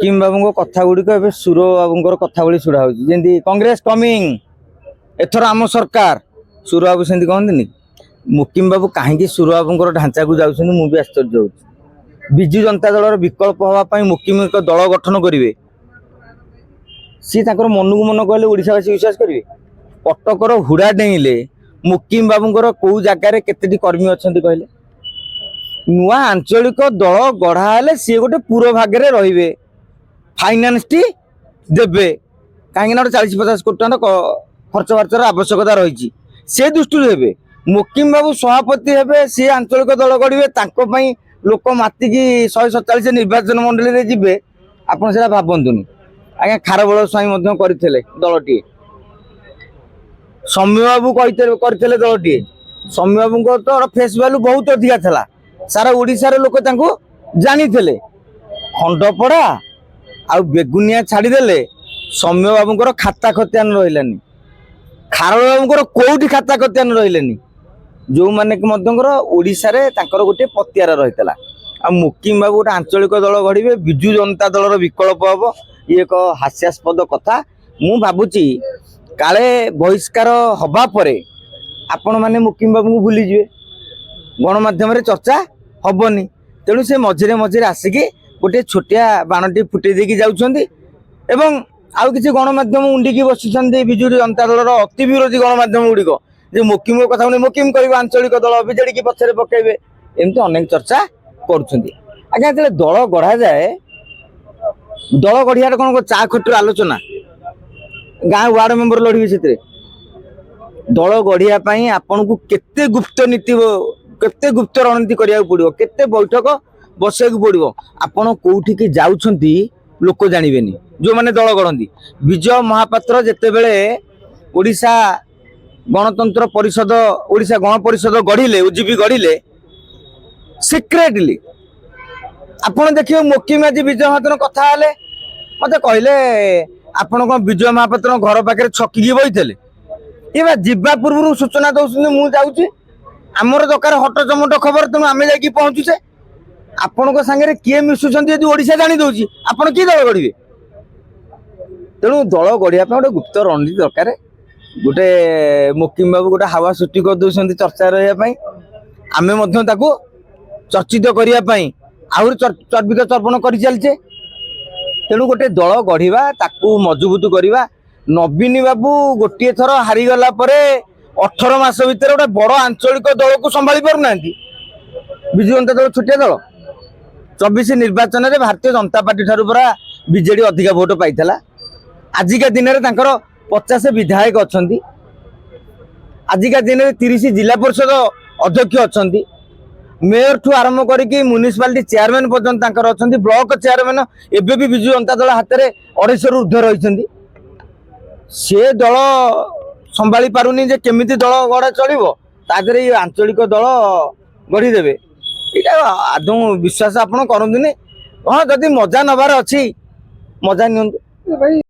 मुकिम बाबू कथा गुड़िक सुर बाबू कथा भली शुड़ा होती कांग्रेस कमिंग एथर आम सरकार सुर बाबू से कहते मुकिम बाबू कहीं सुर बाबू ढांचा को जाऊँ मुझे आश्चर्य हो विजु जनता दल विकल्प हाँपाई मुकिम एक दल गठन करेंगे सी मन को मन कहले ओडावासी विश्वास करेंगे कटकर हुड़ा डेले मुकिम बाबूर कौ जगार केते कर्मी अच्छा कहले नुआ आंचलिक दल गढ़ा सी गोटे पूर्व भागे रे फाइनान्स टी देवे कहीं 40-50 कोटी टका खर्च बार्चर आवश्यकता रही से दृष्टि हे मुकिम बाबू सभापति हे सी आंचलिक दल गढ़े लोक मातिकी 147 निर्वाचन मंडली में जी आप भावतुनि आज्ञा खारबल स्वाई करते दलटी सौम्य बाबू करते दलटी सौम्य बाबू तो फेस वैल्यू बहुत अधिका था सारा ओडिशार लोक जानी खंडपड़ा आ बेगुनिया छाड़देले सौम्य बाबूर खाता खतियान रही खारबल बाबूर कौटी खाता खतियान रही जो मैंने ओडिशार गोटे पतियार रही आ मुकिम बाबू गोटे आंचलिक दल गढ़े विजु जनता दल विकल्प हम ये एक हास्यास्पद कथा मु भावुची काले बहिष्कार हवा परे आपण माने मुकिम बाबू को भूली जिवे गणमाध्यम चर्चा हबनी तेणु से मझे मझे आसिकी गोटे छोटिया बाणटी फुटे देकी जाउछंदी एवं आउ किसी गणमाध्यम उंडिकी बसिछंदी विजु जनता दल अति विरोधी गणमाध्यम गुड़िक जे मुकिम कथा मुकिम कर आंचलिक दल विजेडी की पछरे पकेबे एमती अनेक चर्चा करुछंदी आज्ञा जे दल गढ़ा जाए दल गढ़िया कौन चा खटर आलोचना गाँ वार्ड मेंबर लड़े से दल गढ़िया आपन को केते गुप्त नीति केते गुप्त रणनीति करिया पड़ो केते बैठक बसैक पड़ो आपन कोठी की जाउछंती लोक जानिबेनी जो माने दल गढ़ंती विजय महापात्र जेतेबेले ओडिशा गणतंत्र परिषद ओडिशा गण परिषद गढ़िले ओजीपी गढ़िले सिक्रेटली आपन देखिए मुकिम आज विजय महापात्र कथा हेले मत कहले आपण कौन विजय महापात्र घर पाखे छकी बही ये जीवा पूर्व सूचना दौरान मुझे आमर दरकार हट चमट खबर तेणु आम जा पहुँचुचे आपण सागर किए मिशुंट यदि ओडिशा जानी दौर आपड़ किए दल गढ़े तेणु दल गढ़िया गोटे गुप्त रणनीति दरकार गोटे मुकिम बाबू गोटे हावा सृष्टि कर दौरान चर्चा रही आम चर्चित करने आहरी चर्बित चर्पण कर चलचे तेणु गोटे दल गढ़ा ताकू मजबूत करवा नवीन बाबू गोटे थर हारीगला 18 मास भितर गोटे बड़ आंचलिक दल को संभाली पारना विजु जनता दल छोटिया दल 24 निर्वाचन में भारतीय जनता पार्टी ठारू पूरा बीजेडी अधिका भोट पाई आजिका दिन में 50 विधायक अच्छा आजिका दिन में 30 जिला परिषद अध्यक्ष अच्छा मेयर ठू आरंभ करके म्युनिसिपालिटी चेयरमैन पर्यंत अच्छा ब्लॉक चेयरमैन एबे भी विजु जनता दल हाथ में 250 ऊर्ध्व रही से दल संभाली पारुनी जे केमिति दल गढ़ा चलो तादरे ये आंचलिक दल गढ़ीदेवे यहाँ आदौ विश्वास आप करते हाँ जदि मजा नबार अच्छी मजा नि।